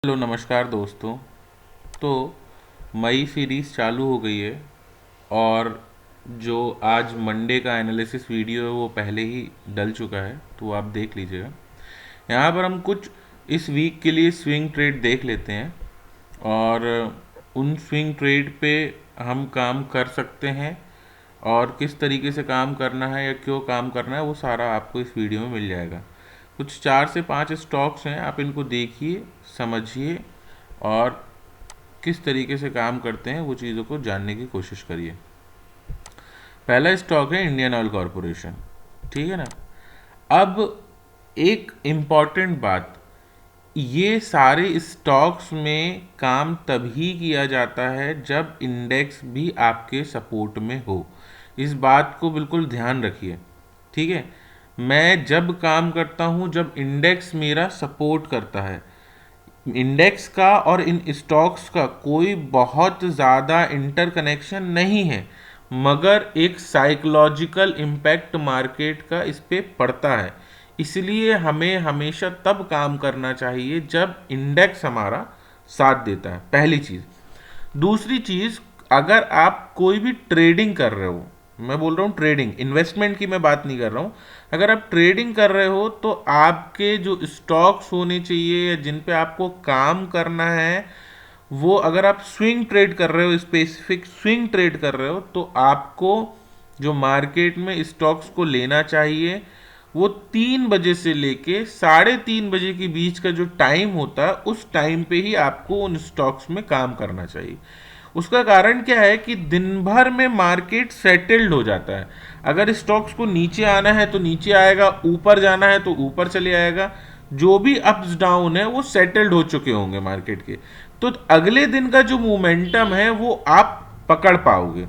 Hello नमस्कार दोस्तों। तो मई सीरीज़ चालू हो गई है और जो आज मंडे का एनालिसिस वीडियो है वो पहले ही डल चुका है, तो वो आप देख लीजिएगा। यहाँ पर हम कुछ इस वीक के लिए स्विंग ट्रेड देख लेते हैं और उन स्विंग ट्रेड पे हम काम कर सकते हैं और किस तरीके से काम करना है या क्यों काम करना है वो सारा आपको इस वीडियो में मिल जाएगा। कुछ 4 से 5 स्टॉक्स हैं, आप इनको देखिए, समझिए और किस तरीके से काम करते हैं वो चीज़ों को जानने की कोशिश करिए। पहला स्टॉक है इंडियन ऑयल कॉरपोरेशन, ठीक है ना। अब एक इम्पॉर्टेंट बात, ये सारे स्टॉक्स में काम तभी किया जाता है जब इंडेक्स भी आपके सपोर्ट में हो। इस बात को बिल्कुल ध्यान रखिए, ठीक है। मैं जब काम करता हूँ जब इंडेक्स मेरा सपोर्ट करता है। इंडेक्स का और इन स्टॉक्स का कोई बहुत ज़्यादा इंटरकनेक्शन नहीं है, मगर एक साइकोलॉजिकल इम्पैक्ट मार्केट का इस पे पड़ता है। इसलिए हमें हमेशा तब काम करना चाहिए जब इंडेक्स हमारा साथ देता है, पहली चीज़। दूसरी चीज़, अगर आप कोई भी ट्रेडिंग कर रहे हो, मैं बोल रहा हूँ ट्रेडिंग, इन्वेस्टमेंट की मैं बात नहीं कर रहा हूँ। अगर आप ट्रेडिंग कर रहे हो तो आपके जो स्टॉक्स होने चाहिए या जिन पे आपको काम करना है, वो अगर आप स्विंग ट्रेड कर रहे हो, स्पेसिफिक स्विंग ट्रेड कर रहे हो, तो आपको जो मार्केट में स्टॉक्स को लेना चाहिए वो 3 बजे से लेके 3:30 बजे के बीच का जो टाइम होता है उस टाइम पे ही आपको उन स्टॉक्स में काम करना चाहिए। उसका कारण क्या है कि दिन भर में मार्केट सेटल्ड हो जाता है। अगर स्टॉक्स को नीचे आना है तो नीचे आएगा, ऊपर जाना है तो ऊपर चले आएगा। जो भी अप्स डाउन है वो सेटल्ड हो चुके होंगे मार्केट के, तो अगले दिन का जो मोमेंटम है वो आप पकड़ पाओगे।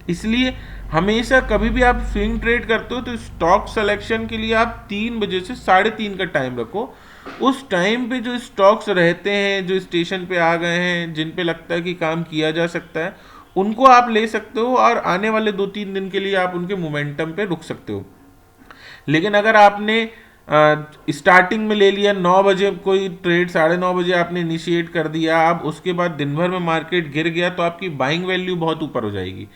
इसलिए हमेशा कभी भी आप स्विंग ट्रेड करते हो तो स्टॉक सिलेक्शन के लिए आप 3 बजे से 3:30 का टाइम रखो। उस टाइम पे जो स्टॉक्स रहते हैं, जो स्टेशन पे आ गए हैं, जिन पे लगता है कि काम किया जा सकता है, उनको आप ले सकते हो और आने वाले 2-3 दिन के लिए आप उनके मोमेंटम पे रुक सकते हो। लेकिन अगर आपने स्टार्टिंग में ले लिया 9 बजे, कोई ट्रेड 9:30 बजे आपने इनिशिएट कर दिया, अब उसके बाद दिन भर में मार्केट गिर गया, तो आपकी बाइंग वैल्यू बहुत ऊपर हो जाएगी,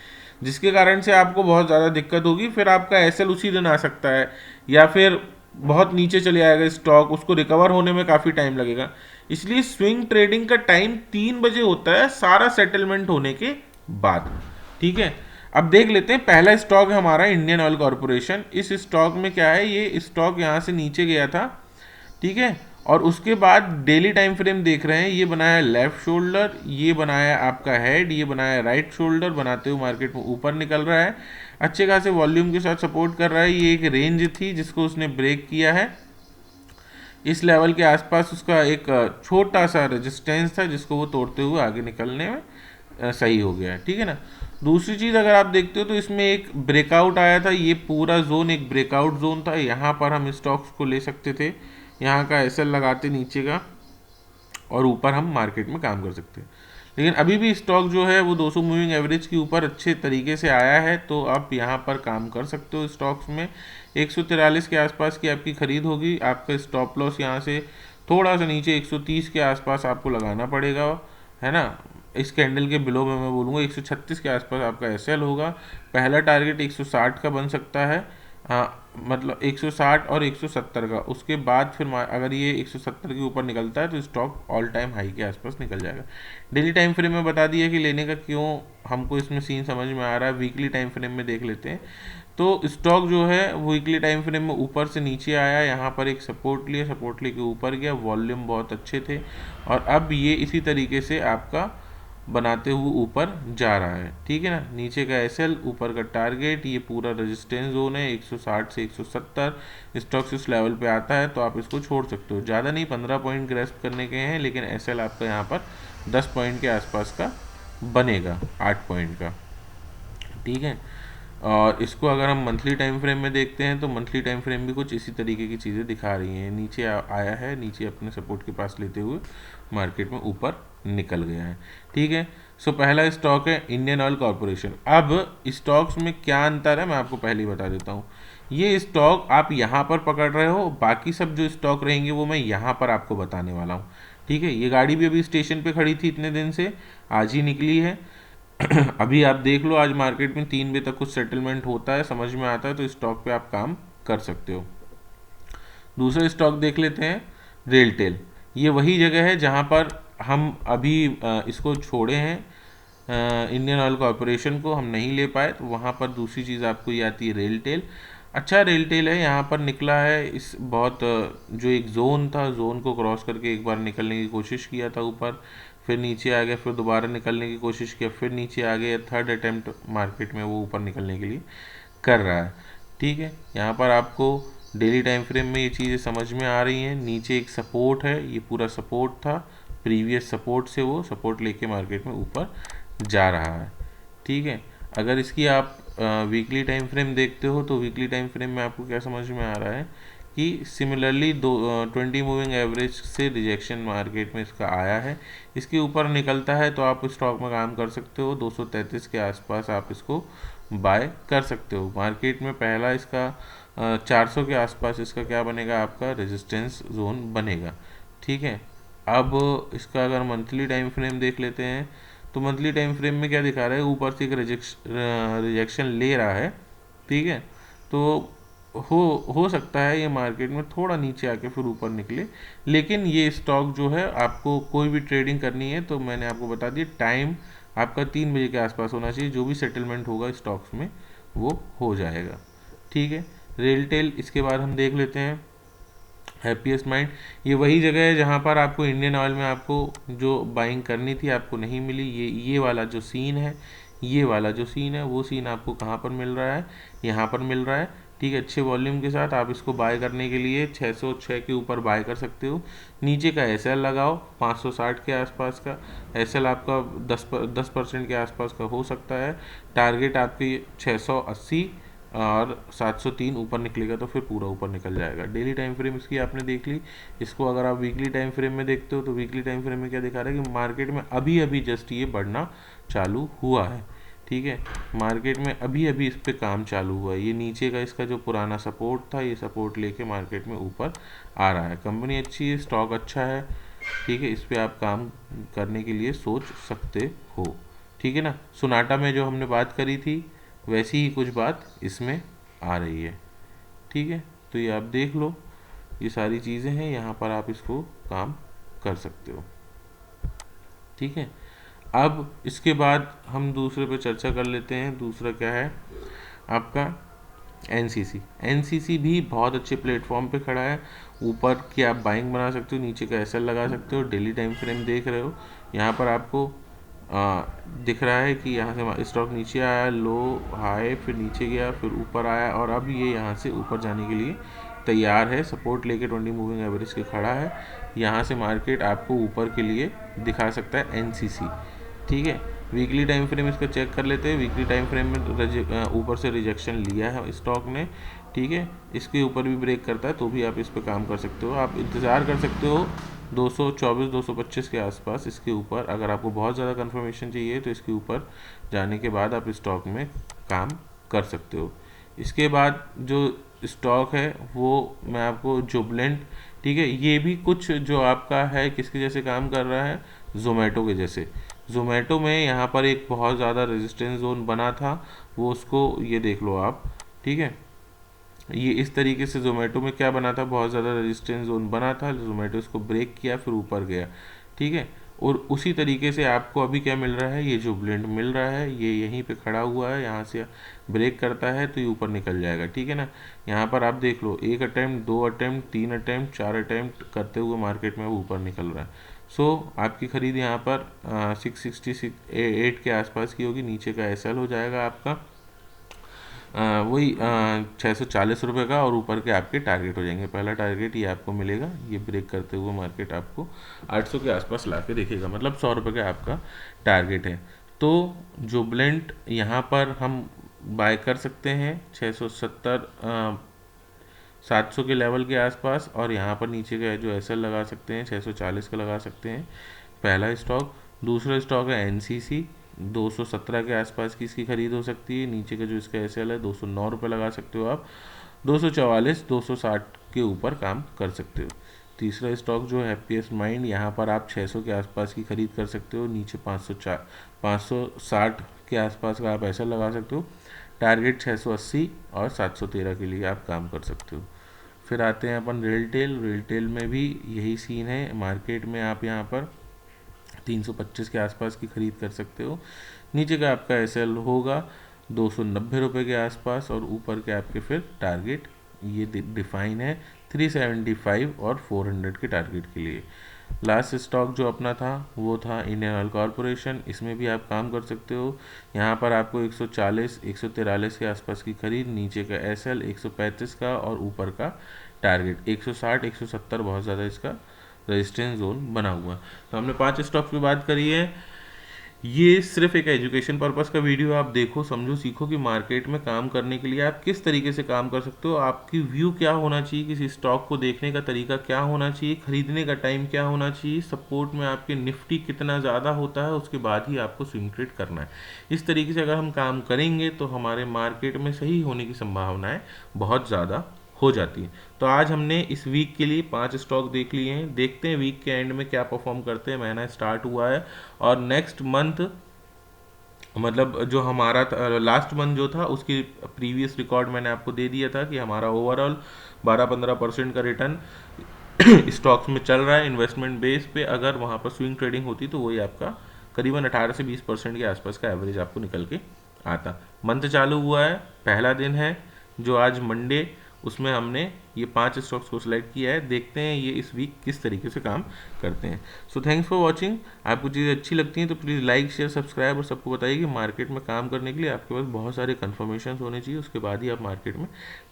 जिसके कारण से आपको बहुत ज़्यादा दिक्कत होगी। फिर आपका एसएल उसी दिन आ सकता है या फिर बहुत नीचे चले आएगा स्टॉक, उसको रिकवर होने में काफ़ी टाइम लगेगा। इसलिए स्विंग ट्रेडिंग का टाइम 3 बजे होता है, सारा सेटलमेंट होने के बाद, ठीक है। अब देख लेते हैं, पहला स्टॉक है हमारा इंडियन ऑयल कॉरपोरेशन। इस स्टॉक में क्या है, ये स्टॉक यहाँ से नीचे गया था, ठीक है, और उसके बाद डेली टाइम फ्रेम देख रहे हैं, ये बनाया लेफ्ट शोल्डर, ये बनाया आपका हेड, ये बनाया राइट शोल्डर, बनाते हुए मार्केट में ऊपर निकल रहा है, अच्छे खासे वॉल्यूम के साथ सपोर्ट कर रहा है। ये एक रेंज थी जिसको उसने ब्रेक किया है। इस लेवल के आसपास उसका एक छोटा सा रेजिस्टेंस था जिसको वो तोड़ते हुए आगे निकलने में सही हो गया है, ठीक है ना। दूसरी चीज़ अगर आप देखते हो तो इसमें एक ब्रेकआउट आया था, ये पूरा जोन एक ब्रेकआउट जोन था, यहाँ पर हम स्टॉक्स को ले सकते थे, यहाँ का एसएल लगाते नीचे का और ऊपर हम मार्केट में काम कर सकते हैं। लेकिन अभी भी स्टॉक जो है वो 200 मूविंग एवरेज के ऊपर अच्छे तरीके से आया है, तो आप यहाँ पर काम कर सकते हो स्टॉक्स में। 143 के आसपास की आपकी खरीद होगी, आपका स्टॉप लॉस यहाँ से थोड़ा सा नीचे 130 के आसपास आपको लगाना पड़ेगा, है ना। इस कैंडल के बिलो में मैं बोलूँगा 136 के आसपास आपका एसएल होगा। पहला टारगेट 160 का बन सकता है, हाँ, मतलब 160 और 170 का। उसके बाद फिर अगर ये 170 के ऊपर निकलता है तो स्टॉक ऑल टाइम हाई के आसपास निकल जाएगा। डेली टाइम फ्रेम में बता दिया कि लेने का क्यों हमको इसमें सीन समझ में आ रहा है। वीकली टाइम फ्रेम में देख लेते हैं, तो स्टॉक जो है वीकली टाइम फ्रेम में ऊपर से नीचे आया, यहाँ पर एक सपोर्ट लिया, सपोर्ट लेके ऊपर गया, वॉल्यूम बहुत अच्छे थे और अब ये इसी तरीके से आपका बनाते हुए ऊपर जा रहा है, ठीक है ना। नीचे का एसएल, ऊपर का टारगेट, ये पूरा रेजिस्टेंस जोन है 160 से 170। स्टॉक्स इस लेवल पे आता है तो आप इसको छोड़ सकते हो, ज़्यादा नहीं, 15 पॉइंट ग्रेस्प करने के हैं, लेकिन एसएल आपका यहाँ पर 10 पॉइंट के आसपास का बनेगा, 8 पॉइंट का, ठीक है। और इसको अगर हम मंथली टाइम फ्रेम में देखते हैं तो मंथली टाइम फ्रेम भी कुछ इसी तरीके की चीज़ें दिखा रही हैं। नीचे आया है, नीचे अपने सपोर्ट के पास लेते हुए मार्केट में ऊपर निकल गया है, ठीक है। सो पहला स्टॉक है इंडियन ऑयल कॉरपोरेशन। अब स्टॉक्स में क्या अंतर है मैं आपको पहले ही बता देता हूँ। ये स्टॉक आप यहाँ पर पकड़ रहे हो, बाकी सब जो स्टॉक रहेंगे वो मैं यहाँ पर आपको बताने वाला हूँ, ठीक है, ये गाड़ी भी अभी स्टेशन पे खड़ी थी इतने दिन से, आज ही निकली है। अभी आप देख लो, आज मार्केट में 3 बजे तक कुछ सेटलमेंट होता है, समझ में आता है तो स्टॉक पे आप काम कर सकते हो। दूसरा स्टॉक देख लेते हैं, रेलटेल। ये वही जगह है जहाँ पर हम अभी इसको छोड़े हैं, इंडियन ऑयल कॉरपोरेशन को हम नहीं ले पाए, तो वहाँ पर दूसरी चीज़ आपको ये आती है रेलटेल। अच्छा रेलटेल है, यहाँ पर निकला है इस बहुत जो एक जोन था, जोन को क्रॉस करके एक बार निकलने की कोशिश किया था ऊपर, फिर नीचे आ गया, फिर दोबारा निकलने की कोशिश किया, फिर नीचे आ गया, थर्ड अटेम्प्ट मार्केट में वो ऊपर निकलने के लिए कर रहा है। ठीक है, यहाँ पर आपको डेली टाइम फ्रेम में ये चीज़ें समझ में आ रही हैं। नीचे एक सपोर्ट है, ये पूरा सपोर्ट था, प्रीवियस सपोर्ट से वो सपोर्ट लेके मार्केट में ऊपर जा रहा है। ठीक है, अगर इसकी आप वीकली टाइम फ्रेम देखते हो तो वीकली टाइम फ्रेम में आपको क्या समझ में आ रहा है कि सिमिलरली 20 मूविंग एवरेज से रिजेक्शन मार्केट में इसका आया है। इसके ऊपर निकलता है तो आप स्टॉक में काम कर सकते हो, 233 के आसपास आप इसको बाय कर सकते हो। मार्केट में पहला इसका 400 के आसपास इसका क्या बनेगा, आपका रेजिस्टेंस जोन बनेगा। ठीक है, अब इसका अगर मंथली टाइम फ्रेम देख लेते हैं तो मंथली टाइम फ्रेम में क्या दिखा रहा है, ऊपर से एक रिजेक्शन ले रहा है। ठीक है, तो हो सकता है ये मार्केट में थोड़ा नीचे आके फिर ऊपर निकले, लेकिन ये स्टॉक जो है आपको कोई भी ट्रेडिंग करनी है तो मैंने आपको बता दिया, टाइम आपका 3 बजे के आसपास होना चाहिए, जो भी सेटलमेंट होगा स्टॉक्स में वो हो जाएगा। ठीक है, रेलटेल इसके बाद हम देख लेते हैं हैप्पीएस्ट माइंड। ये वही जगह है जहाँ पर आपको इंडियन ऑयल में आपको जो बाइंग करनी थी आपको नहीं मिली। ये वाला जो सीन है, ये वाला जो सीन है वो सीन आपको कहाँ पर मिल रहा है, यहाँ पर मिल रहा है। ठीक है, अच्छे वॉल्यूम के साथ आप इसको बाय करने के लिए 606 के ऊपर बाय कर सकते हो। नीचे का एसएल लगाओ 560 के आसपास का, एसएल आपका 10% के आसपास का हो सकता है। टारगेट आपकी 680 और 703 ऊपर निकलेगा तो फिर पूरा ऊपर निकल जाएगा। डेली टाइम फ्रेम इसकी आपने देख ली। इसको अगर आप वीकली टाइम फ्रेम में देखते हो तो वीकली टाइम फ्रेम में क्या दिखा रहा है कि मार्केट में अभी अभी जस्ट ये बढ़ना चालू हुआ है। ठीक है, मार्केट में अभी अभी इस पर काम चालू हुआ है। ये नीचे का इसका जो पुराना सपोर्ट था, ये सपोर्ट लेके मार्केट में ऊपर आ रहा है। कंपनी अच्छी है, स्टॉक अच्छा है। ठीक है, इस पर आप काम करने के लिए सोच सकते हो। ठीक है ना, सोनाटा में जो हमने बात करी थी वैसी ही कुछ बात इसमें आ रही है। ठीक है, तो ये आप देख लो, ये सारी चीज़ें हैं, यहाँ पर आप इसको काम कर सकते हो। ठीक है, अब इसके बाद हम दूसरे पे चर्चा कर लेते हैं। दूसरा क्या है आपका एनसीसी। एनसीसी भी बहुत अच्छे प्लेटफॉर्म पे खड़ा है। ऊपर की आप बाइंग बना सकते हो, नीचे का एसएल लगा सकते हो। डेली टाइम फ्रेम देख रहे हो, यहाँ पर आपको दिख रहा है कि यहाँ से स्टॉक नीचे आया, लो हाई, फिर नीचे गया, फिर ऊपर आया और अब ये यहाँ से ऊपर जाने के लिए तैयार है। सपोर्ट लेके 20 मूविंग एवरेज के खड़ा है। यहाँ से मार्केट आपको ऊपर के लिए दिखा सकता है एनसीसी। ठीक है, वीकली टाइम फ्रेम इसका चेक कर लेते हैं। वीकली टाइम फ्रेम में ऊपर से रिजेक्शन लिया है स्टॉक ने। ठीक है, इसके ऊपर भी ब्रेक करता है तो भी आप इस पर काम कर सकते हो। आप इंतज़ार कर सकते हो 224 225 के आसपास इसके ऊपर। अगर आपको बहुत ज़्यादा कंफर्मेशन चाहिए तो इसके ऊपर जाने के बाद आप स्टॉक में काम कर सकते हो। इसके बाद जो स्टॉक है वो मैं आपको जुबलेंट, ठीक है, ये भी कुछ जो आपका है किसके जैसे काम कर रहा है, जोमेटो के जैसे। जोमेटो में यहाँ पर एक बहुत ज़्यादा रेजिस्टेंस जोन बना था, वो उसको ये देख लो आप। ठीक है, ये इस तरीके से जोमेटो में क्या बना था, बहुत ज़्यादा रेजिस्टेंस जोन बना था, जोमेटो इसको ब्रेक किया फिर ऊपर गया। ठीक है, और उसी तरीके से आपको अभी क्या मिल रहा है, ये जो ब्लेंड मिल रहा है ये यहीं पे खड़ा हुआ है, यहाँ से ब्रेक करता है तो ये ऊपर निकल जाएगा। ठीक है ना, यहाँ पर आप देख लो 1 अटैम्प्ट 2 अटैम्प्ट 3 अटैम्प्ट 4 अटैम्प्ट करते हुए मार्केट में वो ऊपर निकल रहा है। सो आपकी खरीद यहाँ पर 668 के आसपास की होगी। नीचे का एसएल हो जाएगा आपका वही 640 रुपये का, और ऊपर के आपके टारगेट हो जाएंगे। पहला टारगेट ये आपको मिलेगा, ये ब्रेक करते हुए मार्केट आपको 800 के आसपास ला के देखेगा, मतलब 100 रुपये का आपका टारगेट है। तो जो ब्लेंड यहाँ पर हम बाय कर सकते हैं 670 700 के लेवल के आसपास, और यहाँ पर नीचे का जो एसएल लगा सकते हैं 640 का लगा सकते हैं, पहला स्टॉक। दूसरा स्टॉक है एनसीसी, 217 के आसपास की इसकी खरीद हो सकती है। नीचे का जो इसका एसएल है 209 रुपये लगा सकते हो आप। 244 260 के ऊपर काम कर सकते हो। तीसरा स्टॉक जो है हैप्पीएस्ट माइंड, यहाँ पर आप 600 के आसपास की खरीद कर सकते हो, नीचे 560 के आसपास का आप ऐसा लगा सकते हो। टारगेट 680 और 713 के लिए आप काम कर सकते हो। फिर आते हैं अपन रिटेल में भी यही सीन है। मार्केट में आप यहाँ पर 325 के आसपास की खरीद कर सकते हो। नीचे का आपका एसएल होगा 290 रुपये के आसपास, और ऊपर के आपके फिर टारगेट ये डिफाइन है 375 और 400 के टारगेट के लिए। लास्ट स्टॉक जो अपना था वो था इंडियन ऑयल कॉरपोरेशन, इसमें भी आप काम कर सकते हो। यहाँ पर आपको 140 143 के आसपास की खरीद, नीचे का एसएल 135 का और ऊपर का टारगेट 160 170 बहुत ज़्यादा इसका रेजिस्टेंस जोन बना हुआ है। तो हमने 5 स्टॉक्स की बात करी है। ये सिर्फ एक एजुकेशन पर्पस का वीडियो, आप देखो समझो सीखो कि मार्केट में काम करने के लिए आप किस तरीके से काम कर सकते हो, आपकी व्यू क्या होना चाहिए, किसी स्टॉक को देखने का तरीका क्या होना चाहिए, खरीदने का टाइम क्या होना चाहिए, सपोर्ट में आपके निफ्टी कितना ज़्यादा होता है, उसके बाद ही आपको स्विंग ट्रेड करना है। इस तरीके से अगर हम काम करेंगे तो हमारे मार्केट में सही होने की संभावनाएँ बहुत ज़्यादा हो जाती है। तो आज हमने इस वीक के लिए 5 स्टॉक देख लिए हैं, देखते हैं वीक के एंड में क्या परफॉर्म करते हैं। महीना स्टार्ट हुआ है और नेक्स्ट मंथ मतलब जो हमारा लास्ट मंथ जो था उसकी प्रीवियस रिकॉर्ड मैंने आपको दे दिया था कि हमारा ओवरऑल 12-15% का रिटर्न स्टॉक्स में चल रहा है इन्वेस्टमेंट बेस पे। अगर वहाँ पर स्विंग ट्रेडिंग होती तो वही आपका करीबन 18 से 20% के आसपास का एवरेज आपको निकल के आता। मंथ चालू हुआ है, पहला दिन है जो आज मंडे, उसमें हमने ये 5 स्टॉक्स को सिलेक्ट किया है। देखते हैं ये इस वीक किस तरीके से काम करते हैं। So thanks for watching. आपको चीज़ें अच्छी लगती हैं तो प्लीज़ लाइक शेयर सब्सक्राइब, और सबको बताइए कि मार्केट में काम करने के लिए आपके पास बहुत सारे कन्फर्मेशन होने चाहिए, उसके बाद ही आप मार्केट में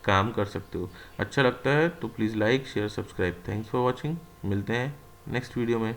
काम कर सकते हो। अच्छा लगता है तो please like share subscribe. Thanks for watching, मिलते हैं नेक्स्ट वीडियो में।